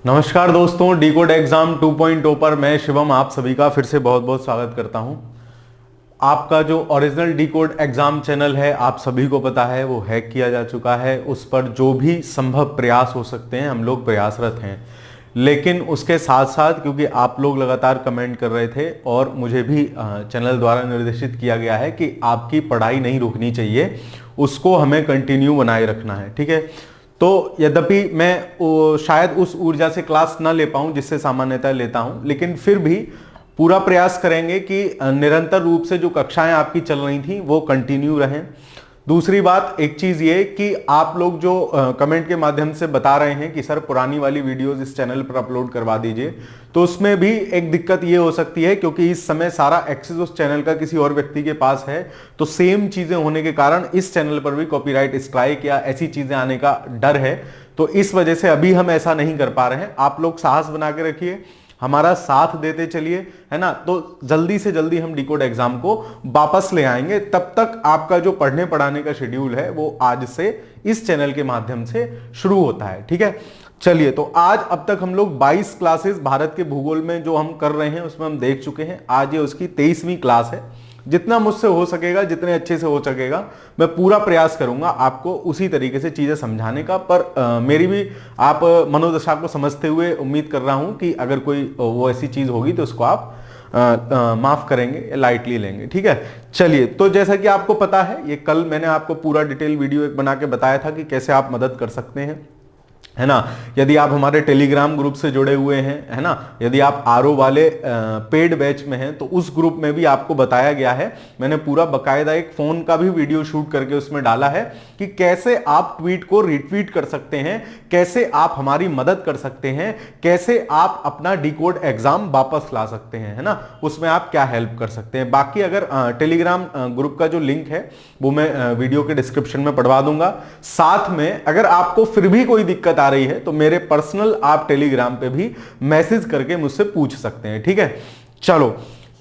नमस्कार दोस्तों, D code exam 2.0 पर मैं शिवम आप सभी का फिर से बहुत बहुत स्वागत करता हूं। आपका जो original D code exam channel है आप सभी को पता है वो हैक किया जा चुका है। उस पर जो भी संभव प्रयास हो सकते हैं हम लोग प्रयासरत हैं, लेकिन उसके साथ साथ क्योंकि आप लोग लगातार कमेंट कर रहे थे और मुझे भी चैनल द्वारा निर्देशित किया गया है कि आपकी पढ़ाई नहीं रुकनी चाहिए, उसको हमें कंटिन्यू बनाए रखना है। ठीक है, तो यद्यपि मैं शायद उस ऊर्जा से क्लास ना ले पाऊं जिससे सामान्यतः लेता हूं, लेकिन फिर भी पूरा प्रयास करेंगे कि निरंतर रूप से जो कक्षाएं आपकी चल रही थी वो कंटिन्यू रहें। दूसरी बात एक चीज ये कि आप लोग जो कमेंट के माध्यम से बता रहे हैं कि सर पुरानी वाली वीडियोस इस चैनल पर अपलोड करवा दीजिए, तो उसमें भी एक दिक्कत ये हो सकती है क्योंकि इस समय सारा एक्सेस उस चैनल का किसी और व्यक्ति के पास है, तो सेम चीजें होने के कारण इस चैनल पर भी कॉपीराइट स्ट्राइक या ऐसी चीजें आने का डर है। तो इस वजह से अभी हम ऐसा नहीं कर पा रहे हैं। आप लोग साहस बना के रखिए, हमारा साथ देते चलिए, है ना। तो जल्दी से जल्दी हम डी कोड एग्जाम को वापस ले आएंगे। तब तक आपका जो पढ़ने पढ़ाने का शेड्यूल है वो आज से इस चैनल के माध्यम से शुरू होता है। ठीक है, चलिए। तो आज अब तक हम लोग 22 क्लासेस भारत के भूगोल में जो हम कर रहे हैं उसमें हम देख चुके हैं। आज ये उसकी 23वीं क्लास है। जितना मुझसे हो सकेगा, जितने अच्छे से हो सकेगा, मैं पूरा प्रयास करूंगा आपको उसी तरीके से चीजें समझाने का। पर मेरी भी आप मनोदशा को समझते हुए उम्मीद कर रहा हूं कि अगर कोई वो ऐसी चीज होगी तो उसको आप माफ करेंगे, लाइटली लेंगे। ठीक है, चलिए। तो जैसा कि आपको पता है, ये कल मैंने आपको पूरा डिटेल वीडियो एक बना के बताया था कि कैसे आप मदद कर सकते हैं, है ना। यदि आप हमारे टेलीग्राम ग्रुप से जुड़े हुए हैं, है ना, यदि आप आरओ वाले पेड बैच में हैं, तो उस ग्रुप में भी आपको बताया गया है। मैंने पूरा बकायदा एक फोन का भी वीडियो शूट करके उसमें डाला है कि कैसे आप ट्वीट को रिट्वीट कर सकते हैं, कैसे आप हमारी मदद कर सकते हैं, कैसे आप अपना डी कोड एग्जाम वापस ला सकते हैं, है ना, उसमें आप क्या हेल्प कर सकते हैं। बाकी अगर टेलीग्राम ग्रुप का जो लिंक है वो मैं वीडियो के डिस्क्रिप्शन में पढ़वा दूंगा। साथ में अगर आपको फिर भी कोई दिक्कत आ रही है तो मेरे पर्सनल आप टेलीग्राम पे भी मैसेज करके मुझसे पूछ सकते हैं। ठीक है, चलो।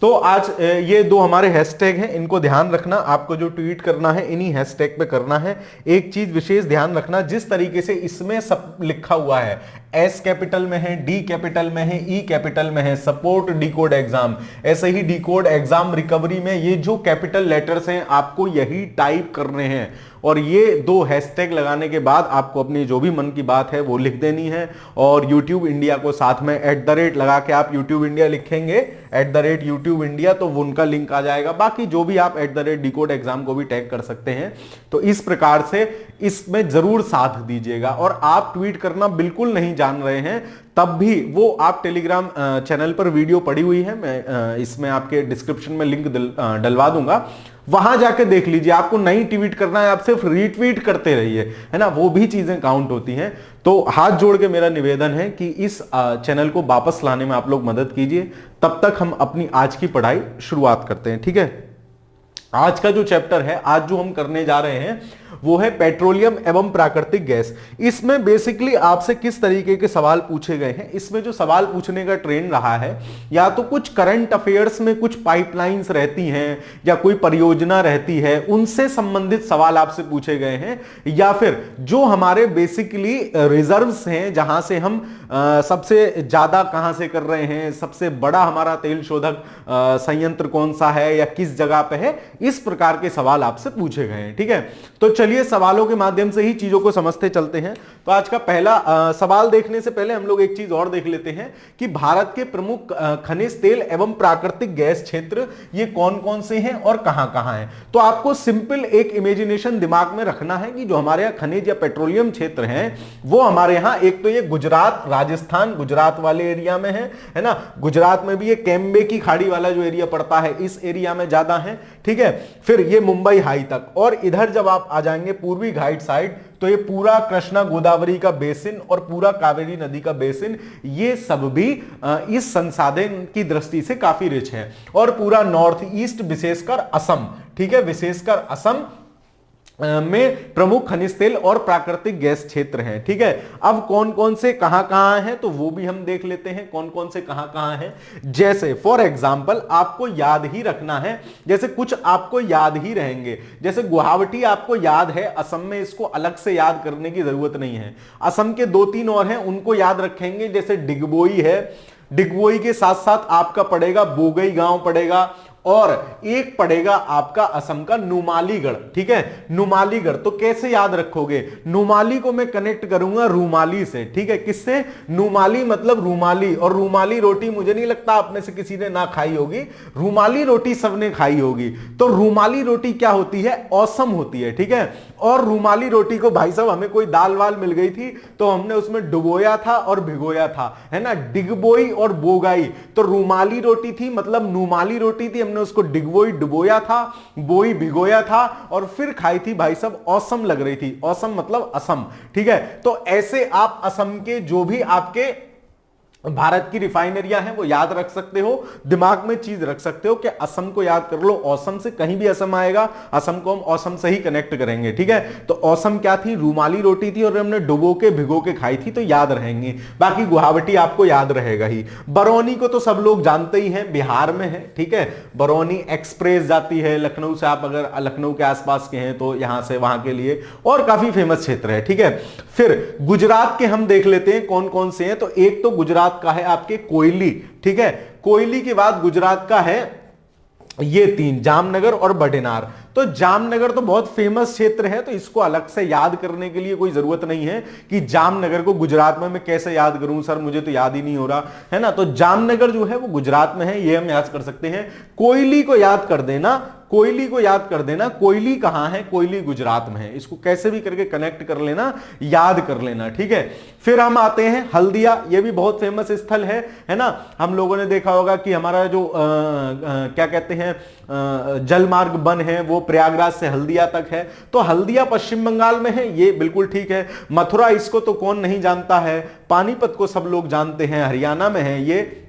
तो आज ये दो हमारे हैशटैग हैं, इनको ध्यान रखना। आपको जो ट्वीट करना है इन्हीं हैशटैग पे करना है। एक चीज विशेष ध्यान रखना, जिस तरीके से इसमें सब लिखा हुआ है, एस कैपिटल में है, डी कैपिटल में है, ई कैपिटल में है, सपोर्ट डी कोड एग्जाम, ऐसे ही डी कोड एग्जाम रिकवरी में ये जो कैपिटल लेटर्स हैं आपको यही टाइप करने हैं। और ये दो हैशटैग लगाने के बाद आपको अपनी जो भी मन की बात है वो लिख देनी है। और YouTube इंडिया को साथ में @ लगा के आप YouTube इंडिया लिखेंगे, @YouTube इंडिया, तो वो उनका लिंक आ जाएगा। बाकी जो भी आप @ डी कोड एग्जाम को भी टैग कर सकते हैं। तो इस प्रकार से इसमें जरूर साथ दीजिएगा। और आप ट्वीट करना बिल्कुल नहीं जान रहे हैं तब भी वो आप टेलीग्राम चैनल पर वीडियो पड़ी हुई है, मैं इसमें आपके डिस्क्रिप्शन में लिंक डलवा दूंगा, वहां जाके देख लीजिए। आपको नहीं ट्वीट करना है, आप सिर्फ रीट्वीट करते रहिए, है ना, वो भी चीजें काउंट होती हैं। तो हाथ जोड़ के मेरा निवेदन है कि इस चैनल को वापस लाने में आप लोग मदद कीजिए। तब तक हम अपनी आज की पढ़ाई शुरुआत करते हैं। ठीक है, आज का जो चैप्टर है, आज जो हम करने जा रहे हैं वो है पेट्रोलियम एवं प्राकृतिक गैस। इसमें बेसिकली आपसे किस तरीके के सवाल पूछे गए हैं, इसमें जो सवाल पूछने का ट्रेंड रहा है, या तो कुछ करंट अफेयर्स में कुछ पाइपलाइंस रहती हैं या कोई परियोजना रहती है, उनसे संबंधित सवाल आपसे पूछे गए हैं, या फिर जो हमारे बेसिकली रिजर्व्स हैं, जहां से हम सबसे ज्यादा कहां से कर रहे हैं, सबसे बड़ा हमारा तेल शोधक संयंत्र कौन सा है या किस जगह पे है, इस प्रकार के सवाल आपसे पूछे गए हैं। ठीक है, तो चलिए सवालों के माध्यम से ही चीजों को समझते चलते हैं। तो आज का पहला सवाल देखने से पहले हम लोग एक चीज और देख लेते हैं कि भारत के प्रमुख खनिज तेल एवं प्राकृतिक गैस क्षेत्र ये कौन कौन से हैं और कहां कहां हैं। तो आपको सिंपल एक इमेजिनेशन दिमाग में रखना है कि जो हमारे यहाँ खनिज या पेट्रोलियम क्षेत्र हैं वो हमारे यहाँ एक तो ये गुजरात, राजस्थान, गुजरात वाले एरिया में है ना। गुजरात में भी ये केम्बे की खाड़ी वाला जो एरिया पड़ता है इस एरिया में ज्यादा है। ठीक है, फिर ये मुंबई हाई तक, और इधर जब आप आ जाएंगे पूर्वी घाट साइड तो ये पूरा कृष्णा गोदावरी का बेसिन और पूरा कावेरी नदी का बेसिन, ये सब भी इस संसाधन की दृष्टि से काफी रिच है। और पूरा नॉर्थ ईस्ट विशेषकर असम, ठीक है, विशेषकर असम में प्रमुख खनिज तेल और प्राकृतिक गैस क्षेत्र हैं। ठीक है, अब कौन कौन से कहां कहां हैं तो वो भी हम देख लेते हैं कौन कौन से कहां कहां हैं। जैसे फॉर एग्जांपल आपको याद ही रखना है, जैसे कुछ आपको याद ही रहेंगे, जैसे गुवाहाटी आपको याद है, असम में इसको अलग से याद करने की जरूरत नहीं है। असम के 2-3 और हैं उनको याद रखेंगे, जैसे डिगबोई है, डिगबोई के साथ साथ आपका पड़ेगा बोगई गांव पड़ेगा, और एक पड़ेगा आपका असम का नुमालीगढ़। ठीक है, नुमालीगढ़ तो कैसे याद रखोगे, नुमाली को मैं कनेक्ट करूंगा रूमाली से। ठीक है, किससे, नुमाली मतलब रूमाली, और रूमाली रोटी मुझे नहीं लगता आप में से किसी ने ना खाई होगी, रूमाली रोटी सबने खाई होगी। तो रूमाली रोटी क्या होती है, औसम होती है। ठीक है, और रूमाली रोटी को भाई साहब हमें कोई दाल वाल मिल गई थी तो हमने उसमें डुबोया था और भिगोया था, है ना, डिगबोई और बोगाई। तो रूमाली रोटी थी मतलब नुमाली रोटी थी, हमने उसको डिगबोई डुबोया था, बोई भिगोया था और फिर खाई थी भाई साहब, औसम लग रही थी, औसम मतलब असम। ठीक है, तो ऐसे आप असम के जो भी आपके भारत की रिफाइनरियां हैं वो याद रख सकते हो, दिमाग में चीज रख सकते हो कि असम को याद कर लो, औसम से कहीं भी असम आएगा, असम को हम औसम से ही कनेक्ट करेंगे। ठीक है, तो औसम क्या थी, रूमाली रोटी थी और हमने डुबो के भिगो के खाई थी, तो याद रहेंगे। बाकी गुवाहाटी आपको याद रहेगा ही। बरौनी को तो सब लोग जानते ही हैं, बिहार में है। ठीक है, बरौनी एक्सप्रेस जाती है लखनऊ से, आप अगर लखनऊ के आसपास के हैं तो यहां से वहां के लिए, और काफी फेमस क्षेत्र है। ठीक है, फिर गुजरात के हम देख लेते हैं कौन कौन से हैं। तो एक तो गुजरात का है आपके कोयली। ठीक है, कोयली के बाद गुजरात का है ये 3, जामनगर और बडेनार। तो जामनगर तो बहुत फेमस क्षेत्र है, तो इसको अलग से याद करने के लिए कोई जरूरत नहीं है कि जामनगर को गुजरात में मैं कैसे याद करूं सर, मुझे तो याद ही नहीं हो रहा, है ना। तो जामनगर जो है वो गुजरात में है, ये हम याद कर सकते हैं। कोयली को याद कर देना, कोयली को याद कर देना, कोयली कहां है, कोयली गुजरात में है, इसको कैसे भी करके कनेक्ट कर लेना, याद कर लेना। ठीक है, फिर हम आते हैं हल्दिया, ये भी बहुत फेमस स्थल है ना। हम लोगों ने देखा होगा कि हमारा जो क्या कहते हैं जल मार्ग बन है वो प्रयागराज से हल्दिया तक है, तो हल्दिया पश्चिम बंगाल में है, ये बिल्कुल ठीक है। मथुरा, इसको तो कौन नहीं जानता है, पानीपत को सब लोग जानते हैं, हरियाणा में है ये,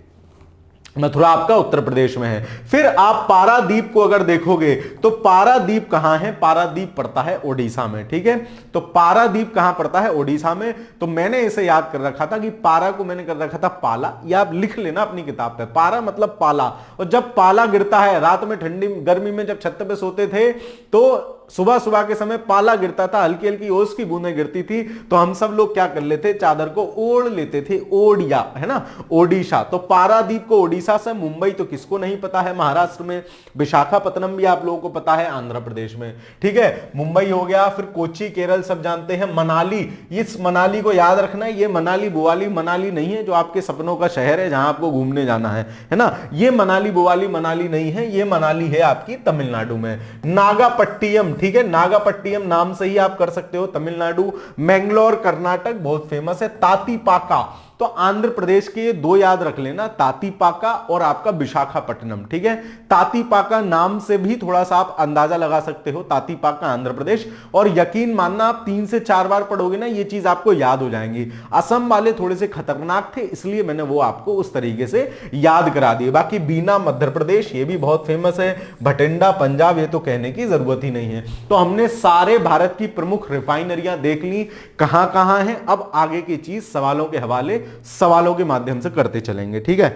मथुरा आपका उत्तर प्रदेश में है। फिर आप पारादीप को अगर देखोगे तो पारादीप कहां है, पारादीप पड़ता है ओडिशा में। ठीक है, तो पारादीप कहां पड़ता है, ओडिशा में। तो मैंने इसे याद कर रखा था कि पारा को मैंने कर रखा था पाला, या आप लिख लेना अपनी किताब पे, पारा मतलब पाला। और जब पाला गिरता है रात में, ठंडी गर्मी में जब छत पे सोते थे तो सुबह सुबह के समय पाला गिरता था, हल्की हल्की ओस की बूंदें गिरती थी, तो हम सब लोग क्या कर लेते, चादर को ओढ़ लेते थे, ओडिया, है ना, ओडिशा। तो पारादीप को ओडिशा से, मुंबई तो किसको नहीं पता है, महाराष्ट्र में, विशाखापत्तनम भी आप लोगों को पता है आंध्र प्रदेश में। ठीक है, मुंबई हो गया, फिर कोच्चि केरल सब जानते हैं। मनाली, इस मनाली को याद रखना है, ये मनाली बुवाली मनाली नहीं है जो आपके सपनों का शहर है जहां आपको घूमने जाना है ना, ये मनाली बुवाली मनाली नहीं है, ये मनाली है आपकी तमिलनाडु में। नागापट्टियम, ठीक है, नागापट्टियम नाम से ही आप कर सकते हो, तमिलनाडु। मैंगलोर कर्नाटक बहुत फेमस है। तातीपाका, तो आंध्र प्रदेश के ये 2 याद रख लेना, तातीपाका और आपका विशाखापट्टनम। ठीक है, तातीपाका नाम से भी थोड़ा सा आप अंदाजा लगा सकते हो, तातीपाका आंध्र प्रदेश। और यकीन मानना आप 3 से 4 बार पढ़ोगे ना, ये चीज आपको याद हो जाएंगी। असम वाले थोड़े से खतरनाक थे, इसलिए मैंने वो आपको उस तरीके से याद करा दिए। बाकी बीना मध्य प्रदेश, ये भी बहुत फेमस है। भटिंडा पंजाब, ये तो कहने की जरूरत ही नहीं है। तो हमने सारे भारत की प्रमुख रिफाइनरियां देख ली, कहां कहां हैं। अब आगे की चीज सवालों के हवाले, सवालों के माध्यम से करते चलेंगे। ठीक है,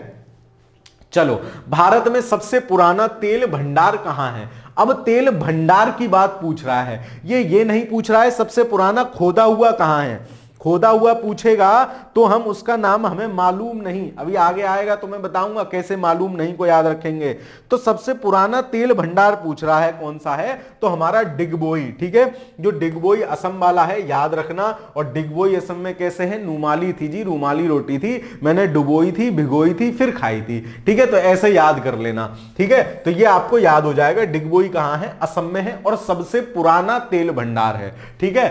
चलो, भारत में सबसे पुराना तेल भंडार कहां है। अब तेल भंडार की बात पूछ रहा है, ये नहीं पूछ रहा है सबसे पुराना खोदा हुआ कहां है। खोदा हुआ पूछेगा तो हम उसका नाम हमें मालूम नहीं, अभी आगे आएगा तो मैं बताऊंगा कैसे मालूम नहीं को याद रखेंगे। तो सबसे पुराना तेल भंडार पूछ रहा है, कौन सा है, तो हमारा डिगबोई। ठीक है, जो डिगबोई असम वाला है याद रखना। और डिगबोई असम में कैसे है, नुमाली थी जी, रूमाली रोटी थी, मैंने डुबोई थी, भिगोई थी, फिर खाई थी। ठीक है, तो ऐसे याद कर लेना। ठीक है, तो ये आपको याद हो जाएगा, डिगबोई कहां है, असम में है और सबसे पुराना तेल भंडार है। ठीक है,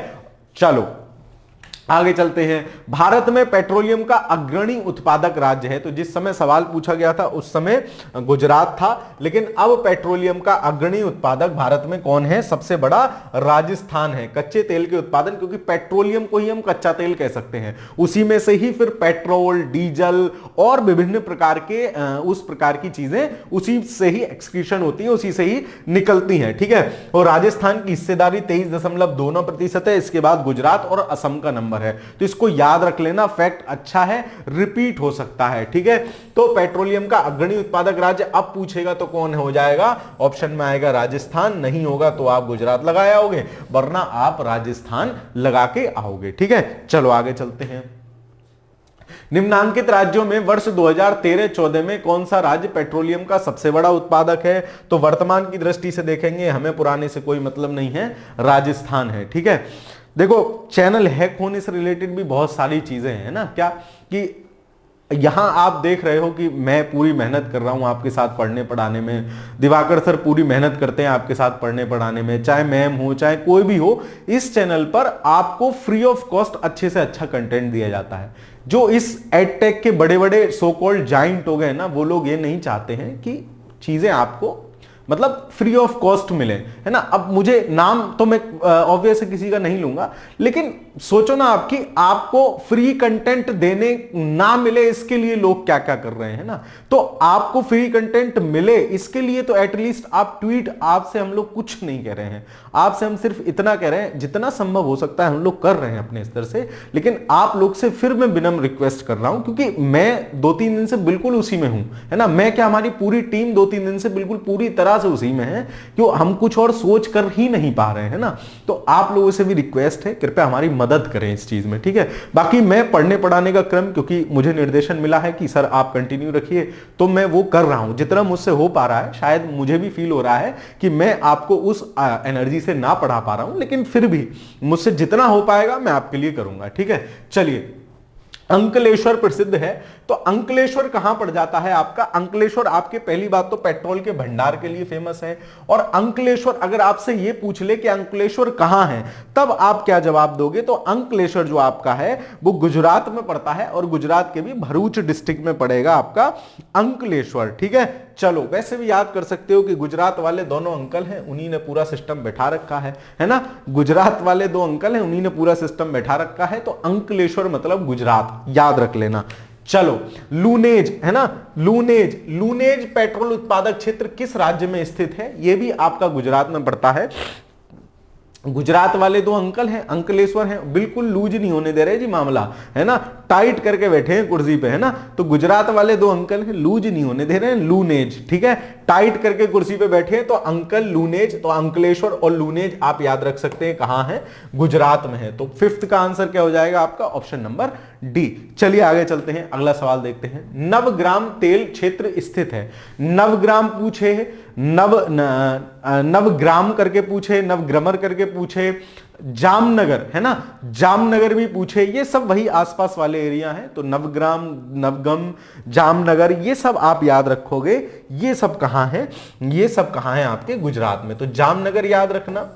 चलो आगे चलते हैं। भारत में पेट्रोलियम का अग्रणी उत्पादक राज्य है, तो जिस समय सवाल पूछा गया था उस समय गुजरात था, लेकिन अब पेट्रोलियम का अग्रणी उत्पादक भारत में कौन है? सबसे बड़ा राजस्थान है। कच्चे तेल के उत्पादन, क्योंकि पेट्रोलियम को ही हम कच्चा तेल कह सकते हैं, उसी में से ही फिर पेट्रोल, डीजल और विभिन्न प्रकार के उस प्रकार की चीजें उसी से ही एक्सक्रीशन होती है, उसी से ही निकलती हैं, ठीक है। और राजस्थान की हिस्सेदारी 23.2% है। इसके बाद गुजरात और असम का नंबर है, तो इसको याद रख लेना, फैक्ट अच्छा है, रिपीट हो सकता है, ठीक है। तो पेट्रोलियम का अग्रणी उत्पादक राज्य अब पूछेगा तो कौन हो जाएगा? ऑप्शन में आएगा राजस्थान, नहीं होगा तो आप गुजरात लगाए आओगे, वरना आप राजस्थान लगा के आओगे, ठीक है। चलो आगे चलते हैं। निम्नांकित राज्यों में वर्ष 2013-14 में कौन सा राज्य पेट्रोलियम का सबसे बड़ा उत्पादक है? तो वर्तमान की दृष्टि से देखेंगे, हमें पुराने से कोई मतलब नहीं है, राजस्थान है, ठीक है। देखो, चैनल हैक होने से रिलेटेड भी बहुत सारी चीजें हैं ना, क्या कि यहां आप देख रहे हो कि मैं पूरी मेहनत कर रहा हूं आपके साथ पढ़ने पढ़ाने में, दिवाकर सर पूरी मेहनत करते हैं आपके साथ पढ़ने पढ़ाने में, चाहे मैम हो चाहे कोई भी हो, इस चैनल पर आपको फ्री ऑफ कॉस्ट अच्छे से अच्छा कंटेंट दिया जाता है। जो इस एडटेक के बड़े बड़े सो कॉल्ड जाइंट हो गए ना, वो लोग ये नहीं चाहते हैं कि चीजें आपको मतलब फ्री ऑफ कॉस्ट मिले, है ना। अब मुझे नाम तो मैं ऑब्वियस किसी का नहीं लूंगा, लेकिन सोचो ना आपकी आपको फ्री कंटेंट देने ना मिले, इसके लिए लोग क्या क्या कर रहे हैं ना। तो आपको फ्री कंटेंट मिले इसके लिए तो एटलीस्ट आप ट्वीट, आपसे हम लोग कुछ नहीं कह रहे हैं, आपसे हम सिर्फ इतना कह रहे हैं जितना संभव हो सकता है हम लोग कर रहे हैं अपने स्तर से। लेकिन आप लोग से फिर मैं विनम्र रिक्वेस्ट कर रहा हूं, क्योंकि मैं 2-3 दिन से बिल्कुल उसी में हूं, है ना। मैं क्या, हमारी पूरी टीम 2-3 दिन से बिल्कुल पूरी तरह से उसी में है, क्यों हम कुछ और सोच कर ही नहीं पा रहे हैं ना। तो आप लोगों से भी रिक्वेस्ट है, कृपया हमारी मदद करें इस चीज में, ठीक है। बाकी मैं पढ़ने पढ़ाने का क्रम, क्योंकि मुझे निर्देशन मिला है कि सर आप कंटिन्यू रखिए, तो मैं वो कर रहा हूं जितना मुझसे हो पा रहा है। शायद मुझे भी फील हो रहा है कि मैं आपको उस एनर्जी से ना पढ़ा पा रहा हूं, लेकिन फिर भी मुझसे जितना हो पाएगा मैं आपके लिए करूंगा, ठीक है। चलिए, अंकलेश्वर प्रसिद्ध है, तो अंकलेश्वर कहां पड़ जाता है आपका? अंकलेश्वर आपके पहली बात तो पेट्रोल के भंडार के लिए फेमस है, और अंकलेश्वर अगर आपसे यह पूछ ले कि अंकलेश्वर कहां है, तब आप क्या जवाब दोगे? तो अंकलेश्वर जो आपका है वो गुजरात में पड़ता है, और गुजरात के भी भरूच डिस्ट्रिक्ट में पड़ेगा आपका अंकलेश्वर, ठीक है। चलो, वैसे भी याद कर सकते हो कि गुजरात वाले दोनों अंकल हैं, उन्हीं ने पूरा सिस्टम बैठा रखा है ना। गुजरात वाले 2 अंकल हैं, उन्हीं ने पूरा सिस्टम बैठा रखा है, तो अंकलेश्वर मतलब गुजरात, याद रख लेना। चलो, लूनेज है ना, लूनेज पेट्रोल उत्पादक क्षेत्र किस राज्य में स्थित है? यह भी आपका गुजरात में पड़ता है। गुजरात वाले 2 अंकल हैं, अंकलेश्वर हैं, बिल्कुल लूज नहीं होने दे रहे जी मामला, है ना, टाइट करके बैठे हैं कुर्सी पे, है ना। तो गुजरात वाले 2 अंकल हैं, लूज नहीं होने दे रहे हैं, लूनेज, ठीक है, टाइट करके कुर्सी पे बैठे हैं, तो अंकल लूनेज, तो अंकलेश्वर और लूनेज आप याद रख सकते हैं कहां है? गुजरात में है। तो 5th का आंसर क्या हो जाएगा आपका? Option number D. चलिए आगे चलते हैं, अगला सवाल देखते हैं। नवग्राम तेल क्षेत्र स्थित है, नवग्राम पूछे, नवग्राम करके पूछे, नवग्रामर करके पूछे, जामनगर है ना, जामनगर भी पूछे, ये सब वही आसपास वाले एरिया हैं। तो नवग्राम, नवगम, जामनगर, ये सब आप याद रखोगे। ये सब कहां है? ये सब कहां है आपके? गुजरात में। तो जामनगर याद रखना,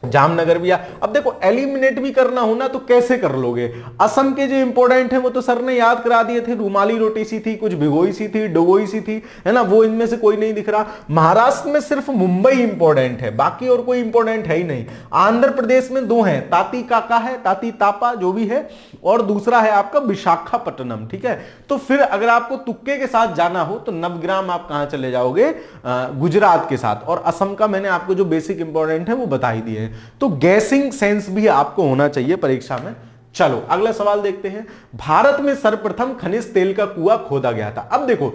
जामनगर भी। अब देखो, एलिमिनेट भी करना हो ना तो कैसे कर लोगे? असम के जो इंपॉर्टेंट है वो तो सर ने याद करा दिए थे, रुमाली रोटी सी थी, कुछ भिगोई सी थी, डुबोई सी थी, है ना, वो इनमें से कोई नहीं दिख रहा। महाराष्ट्र में सिर्फ मुंबई इंपॉर्टेंट है, बाकी और कोई इंपॉर्टेंट है ही नहीं। आंध्र प्रदेश में 2 हैं, ताती काका है, ताती तापा जो भी है, और दूसरा है आपका विशाखापट्टनम, ठीक है। तो फिर अगर आपको तुक्के के साथ जाना हो तो नवग्राम आप कहां चले जाओगे? गुजरात के साथ। और असम का मैंने आपको जो बेसिक इंपॉर्टेंट है वो बता ही दिए हैं। तो गैसिंग सेंस भी आपको होना चाहिए परीक्षा में। चलो अगला सवाल देखते हैं। भारत में सर्वप्रथम खनिज तेल का कुआं खोदा गया था। अब देखो,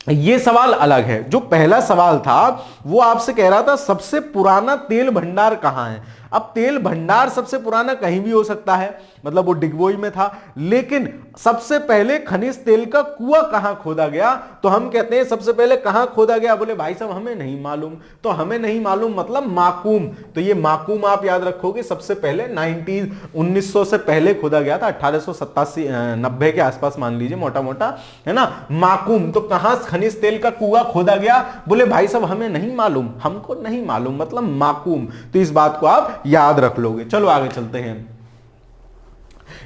ये सवाल अलग है। जो पहला सवाल था वो आपसे कह रहा था सबसे पुराना तेल भंडार कहां है। अब तेल भंडार सबसे पुराना कहीं भी हो सकता है, मतलब वो डिगबोई में था, लेकिन सबसे पहले खनिज तेल का कुआं कहां खोदा गया? तो हम कहते हैं सबसे पहले कहां खोदा गया? बोले भाई साहब हमें नहीं मालूम। तो हमें नहीं मालूम मतलब माकूम। तो ये माकूम आप याद रखोगे, सबसे पहले 1900 से पहले खोदा गया था, 1887-90 के आसपास मान लीजिए, मोटा मोटा, है ना। माकूम, तो कहां खनिज तेल का कुआं खोदा गया? बोले भाई साहब हमें नहीं मालूम, हमको नहीं मालूम मतलब माकूम। तो इस बात को आप याद रख लोगे। चलो आगे चलते हैं।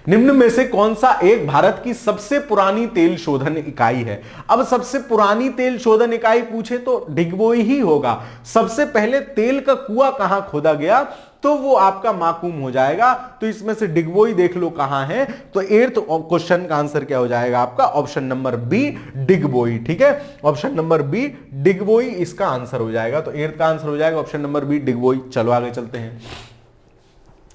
निम्न में से कौन सा एक भारत की सबसे पुरानी तेल शोधन इकाई है? अब सबसे पुरानी तेल शोधन इकाई पूछे तो डिगबोई ही होगा। सबसे पहले तेल का कुआं कहां खोदा गया तो वो आपका माकूम हो जाएगा। तो इसमें से डिगबोई देख लो कहां है, तो 8th क्वेश्चन का आंसर क्या हो जाएगा आपका? Option number B Digboi. ठीक है, ऑप्शन नंबर बी डिगबोई इसका आंसर हो जाएगा। तो 8th का आंसर हो जाएगा ऑप्शन नंबर बी डिगबोई। चलो आगे चलते हैं।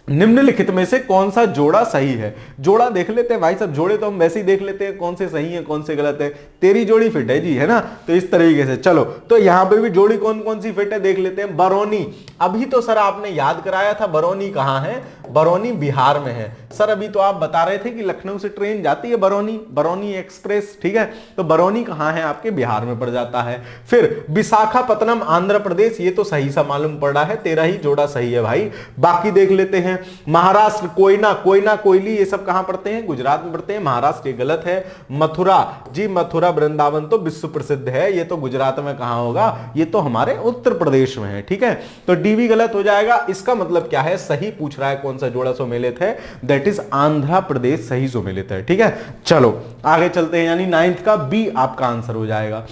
निम्नलिखित में से कौन सा जोड़ा सही है? जोड़ा देख लेते हैं भाई साहब, जोड़े तो हम वैसे ही देख लेते हैं कौन से सही है कौन से गलत है। तेरी जोड़ी फिट है जी, है ना? तो इस तरीके से चलो, तो यहां पे भी जोड़ी कौन कौन सी फिट है देख लेते हैं। बरौनी, अभी तो सर आपने याद कराया था बरौनी कहां है? बरौनी बिहार में है। सर अभी तो आप बता रहे थे कि लखनऊ से ट्रेन जाती है बरौनी, बरौनी एक्सप्रेस। ठीक है, तो बरौनी कहां है? आपके बिहार में पड़ जाता है। फिर विशाखापत्तनम आंध्र प्रदेश, ये तो सही सा मालूम पड़ रहा है, तेरा ही जोड़ा सही है भाई। बाकी देख लेते हैं। महाराष्ट्र कोयना, कोयना कोयली, ये सब कहां पड़ते हैं? गुजरात में पड़ते हैं। महाराष्ट्र ये गलत है। मथुरा जी, मथुरा वृंदावन तो विश्व प्रसिद्ध है, ये तो गुजरात में कहां होगा? ये तो हमारे उत्तर प्रदेश में है। ठीक है, तो डी भी गलत हो जाएगा। इसका मतलब क्या है? सही पूछ रहा है कौन सा जोड़ा सुमेलित है, दैट इज आंध्र प्रदेश सही सुमेलित है। ठीक है, चलो आगे चलते हैं, यानी 9th का बी आपका आंसर हो जाएगा।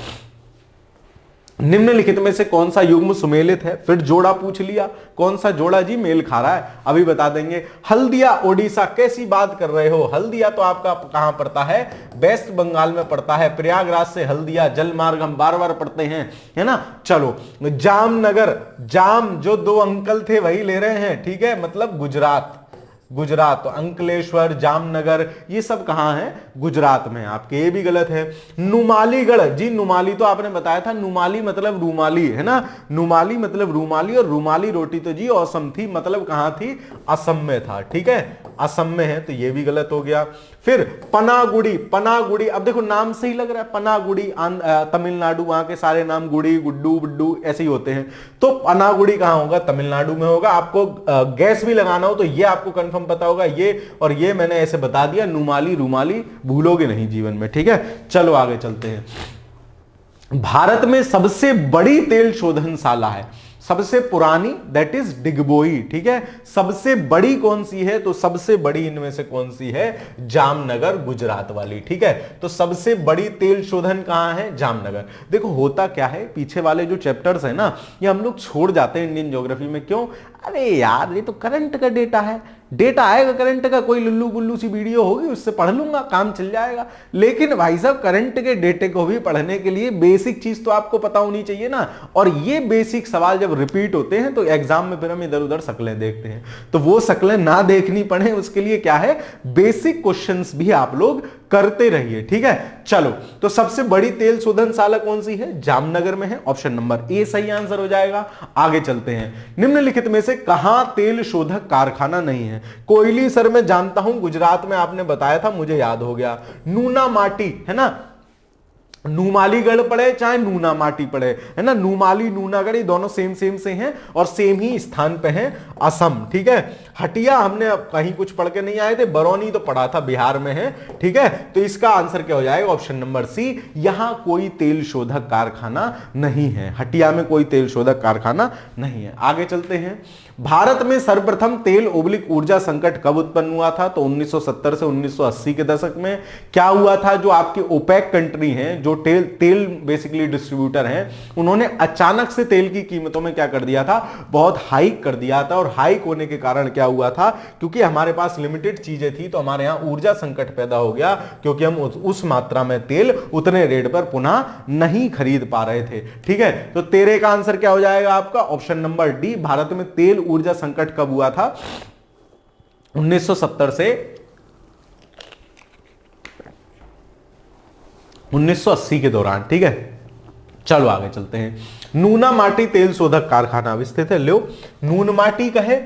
निम्नलिखित में से कौन सा युग्म सुमेलित है? फिर जोड़ा पूछ लिया, कौन सा जोड़ा जी मेल खा रहा है अभी बता देंगे। हल्दिया ओडिशा, कैसी बात कर रहे हो? हल्दिया तो आपका कहां पड़ता है? वेस्ट बंगाल में पड़ता है। प्रयागराज से हल्दिया जल मार्ग हम बार बार पढ़ते हैं, है ना? चलो जामनगर, जाम जो दो अंकल थे वही ले रहे हैं। ठीक है, मतलब गुजरात, गुजरात। तो अंकलेश्वर, जामनगर ये सब कहां है? गुजरात में। आपके ये भी गलत है। नुमालीगढ़ जी, नुमाली तो आपने बताया था, नुमाली मतलब रूमाली, है ना? नुमाली मतलब रूमाली, और रूमाली रोटी तो जी औसम थी, मतलब कहां थी? असम में था। ठीक है, असम में है, तो ये भी गलत हो गया। फिर पनागुड़ी, पनागुड़ी, अब देखो नाम सही लग रहा है, पनागुड़ी तमिलनाडु, वहां के सारे नाम गुड़ी गुड्डू बुड्डू ऐसे ही होते हैं। तो पनागुड़ी कहां होगा? तमिलनाडु में होगा। आपको गैस भी लगाना हो तो ये आपको कंफर्म पता होगा, ये और ये मैंने ऐसे बता दिया, नुमाली रूमाली भूलोगे नहीं जीवन में। ठीक है, चलो आगे चलते हैं। भारत में सबसे बड़ी तेल शोधनशाला है, सबसे पुरानी, दैट इज डिगबोई। ठीक है, सबसे बड़ी कौन सी है? तो सबसे बड़ी इनमें से कौन सी है? जामनगर, गुजरात वाली। ठीक है, तो सबसे बड़ी तेल शोधन कहां है? जामनगर। देखो होता क्या है, पीछे वाले जो चैप्टर्स है ना, ये हम लोग छोड़ जाते हैं इंडियन ज्योग्राफी में। क्यों? अरे यार ये तो करंट का डेटा है, डेटा आएगा करंट का, कोई लुल्लू गुल्लू सी वीडियो होगी उससे पढ़ लूंगा, काम चल जाएगा। लेकिन भाई साहब करंट के डेटे को भी पढ़ने के लिए बेसिक चीज तो आपको पता होनी चाहिए ना। और ये बेसिक सवाल जब रिपीट होते हैं तो एग्जाम में फिर हम इधर उधर शक्लें देखते हैं, तो वो शक्लें ना देखनी पड़े उसके लिए क्या है, बेसिक क्वेश्चंस भी आप लोग करते रहिए। ठीक है, चलो तो सबसे बड़ी तेल शोधनशाला कौन सी है? जामनगर में है। ऑप्शन नंबर ए सही आंसर हो जाएगा। आगे चलते हैं। निम्नलिखित में से कहां तेल शोधक कारखाना नहीं है? कोयली सर मैं जानता हूं, गुजरात में आपने बताया था, मुझे याद हो गया। नूना माटी, है ना? नुमालीगढ़ पड़े चाहे नूना माटी पड़े, है ना? नुमाली नूनागढ़ ये दोनों सेम सेम से हैं और सेम ही स्थान पे हैं, असम। ठीक है, हटिया हमने अब कहीं कुछ पढ़ के नहीं आए थे, बरौनी तो पढ़ा था, बिहार में है। ठीक है, तो इसका आंसर क्या हो जाएगा? ऑप्शन नंबर सी, यहां कोई तेल शोधक कारखाना नहीं है, हटिया में कोई तेल शोधक कारखाना नहीं है। आगे चलते हैं। भारत में सर्वप्रथम तेल ओब्लिक ऊर्जा संकट कब उत्पन्न हुआ था? तो 1970 से 1980 के दशक में। क्या हुआ था? जो आपके ओपेक कंट्री हैं, जो तेल बेसिकली डिस्ट्रीब्यूटर हैं, उन्होंने अचानक से तेल की कीमतों में क्या कर दिया था? बहुत हाइक कर दिया था। और हाइक होने के कारण क्या हुआ था? क्योंकि हमारे पास लिमिटेड चीजें थी, तो हमारे यहां ऊर्जा संकट पैदा हो गया, क्योंकि हम उस मात्रा में तेल उतने रेट पर पुनः नहीं खरीद पा रहे थे। ठीक है, तो तेरे का आंसर क्या हो जाएगा आपका? ऑप्शन नंबर डी, भारत में तेल ऊर्जा संकट कब हुआ था? 1970 से 1980 के दौरान। ठीक है, चलो आगे चलते हैं। नूना माटी तेल शोधक कारखाना स्थित है, लो नून माटी कहे,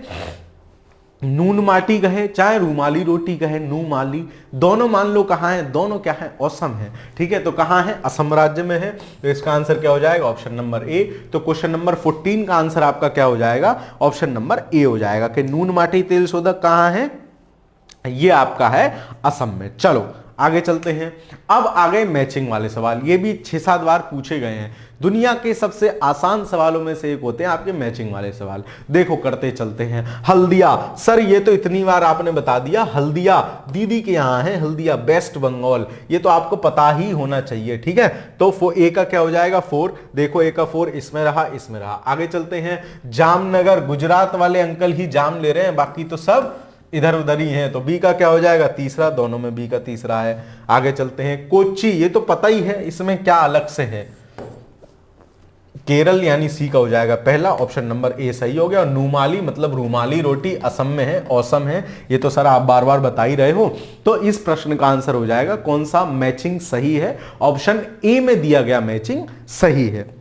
नून माटी कहे चाहे रूमाली रोटी कहे, नूमाली, दोनों मान लो कहां है? दोनों क्या है? असम है। ठीक है, तो कहां है? असम राज्य में है। तो इसका आंसर क्या हो जाएगा? Option number A. तो क्वेश्चन नंबर 14 का आंसर आपका क्या हो जाएगा? ऑप्शन नंबर ए हो जाएगा कि नून माटी तेल शोधक कहां है? ये आपका है असम में। चलो आगे चलते हैं। अब आ गए मैचिंग वाले सवाल, ये भी 6-7 बार पूछे गए हैं। दुनिया के सबसे आसान सवालों में से एक होते हैं आपके मैचिंग वाले सवाल। देखो करते चलते हैं। हल्दिया, सर ये तो इतनी बार आपने बता दिया, हल्दिया दीदी के यहां है, हल्दिया वेस्ट बंगाल, ये तो आपको पता ही होना चाहिए, ठीक है। तो ए का क्या हो जाएगा 4, देखो ए का 4 इसमें रहा, इसमें रहा। आगे चलते हैं। जामनगर, गुजरात वाले अंकल ही जाम ले रहे हैं, बाकी तो सब इधर उधर ही है, तो बी का क्या हो जाएगा तीसरा, दोनों में बी का तीसरा है। आगे चलते हैं। कोच्चि, ये तो पता ही है, इसमें क्या अलग से है। केरल यानी सी का हो जाएगा पहला, ऑप्शन नंबर ए सही हो गया। और नुमाली मतलब रूमाली रोटी असम में है, औसम है, ये तो सर आप बार बार बता ही रहे हो। तो इस प्रश्न का आंसर हो जाएगा कौन सा, मैचिंग सही है, ऑप्शन ए में दिया गया मैचिंग सही है।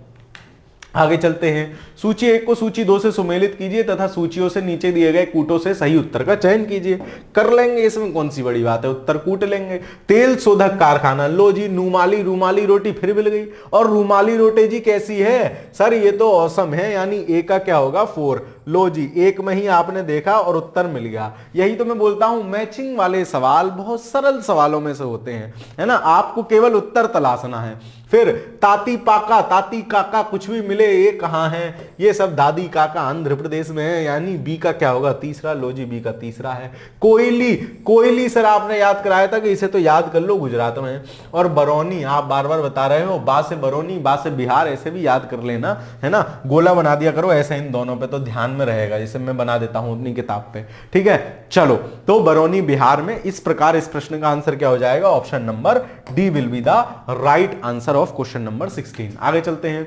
आगे चलते हैं। सूची 1 को सूची 2 से सुमेलित कीजिए तथा सूचियों से नीचे दिए गए कूटों से सही उत्तर का चयन कीजिए। कर लेंगे, इसमें कौन सी बड़ी बात है, उत्तर कूट लेंगे। तेल शोधक कारखाना, लो जी नुमाली, रूमाली रोटी फिर मिल गई। और रूमाली रोटी जी कैसी है सर, ये तो औसम है, यानी ए का क्या होगा 4। लो जी, एक में ही आपने देखा और उत्तर मिल गया। यही तो मैं बोलता हूं, मैचिंग वाले सवाल बहुत सरल सवालों में से होते हैं, है ना, आपको केवल उत्तर तलाशना है। फिर ताती पाका, ताती काका कुछ भी मिले, ये कहां है, ये सब दादी काका आंध्र प्रदेश में है, यानी बी का क्या होगा तीसरा। लो जी, बी का तीसरा है। कोयली, कोयली सर आपने याद कराया था कि इसे तो याद कर लो, गुजरात में है। और बरौनी, आप बार बार बता रहे हो, बा से बरौनी, बा से बिहार, ऐसे भी याद कर लेना, है ना, गोला बना दिया करो ऐसे इन दोनों पे, तो ध्यान में रहेगा, जिसे मैं बना देता हूं अपनी किताब पे, ठीक है। चलो, तो बरौनी बिहार में। इस प्रकार इस प्रश्न का आंसर क्या हो जाएगा, option number D will be the right answer of question number 16। आगे चलते हैं।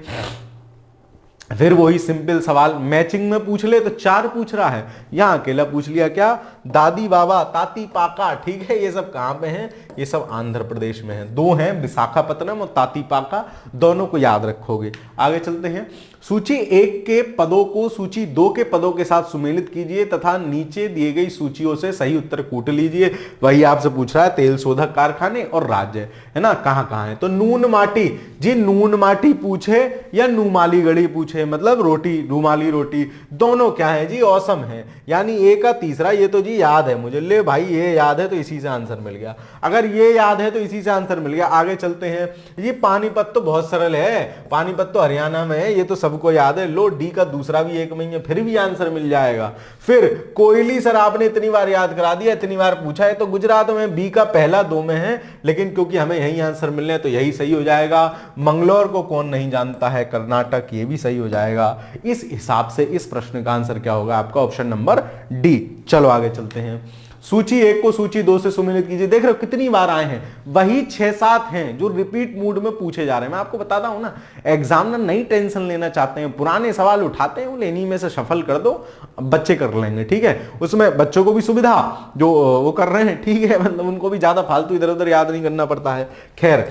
फिर वही सिंपल सवाल, मैचिंग में पूछ ले तो 4 पूछ रहा है, यहां अकेला पूछ लिया क्या, दादी बाबा, ताती पाका, ठीक है। ये सब कहां पे हैं, ये सब आंध्र प्रदेश में हैं। 2 हैं, विशाखापत्तनम और ताती पाका, दोनों को याद रखोगे। आगे चलते हैं। सूची 1 के पदों को सूची 2 के पदों के साथ सुमेलित कीजिए तथा नीचे दिए गई सूचियों से सही उत्तर कूट लीजिए। वही आपसे पूछ रहा है, तेल शोधक कारखाने और राज्य, है ना, कहां कहां है। तो नून माटी जी, नून माटी पूछे या नुमाली गढ़ी पूछे, मतलब रोटी, रूमाली रोटी, दोनों क्या है जी, औसम है, यानी ए का तीसरा। ये तो जी याद है मुझे, ले भाई ये याद है तो इसी से आंसर मिल गया। अगर ये याद है तो इसी से आंसर मिल गया। आगे चलते हैं। ये पानीपत तो बहुत सरल है, पानीपत तो हरियाणा में है, ये तो सबको याद है। लो, डी का दूसरा भी 1 में ही है, फिर भी आंसर मिल जाएगा। फिर कोयली सर आपने इतनी बार याद करा दिया, इतनी बार पूछा है, तो गुजरात में, बी का पहला 2 में है, लेकिन क्योंकि हमें यही आंसर मिलने हैं तो यही सही हो जाएगा। मंगलोर को कौन नहीं जानता है, कर्नाटक, ये भी सही हो जाएगा। इस हिसाब से इस प्रश्न का आंसर क्या होगा आपका, ऑप्शन नंबर डी। चलो आगे चलते हैं। सूची 1 को सूची 2 से सुमेलित कीजिए। देख रहे हो कितनी बार आए हैं, वही 6-7 हैं जो रिपीट मूड में पूछे जा रहे हैं। मैं आपको बताता हूं ना, एग्जामिनर नहीं टेंशन लेना चाहते हैं, पुराने सवाल उठाते हैं, इन्हीं में से शफल कर दो, बच्चे कर लेंगे, ठीक है। उसमें बच्चों को भी सुविधा, जो वो कर रहे हैं, ठीक है, मतलब उनको भी ज्यादा फालतू इधर उधर याद नहीं करना पड़ता है। खैर,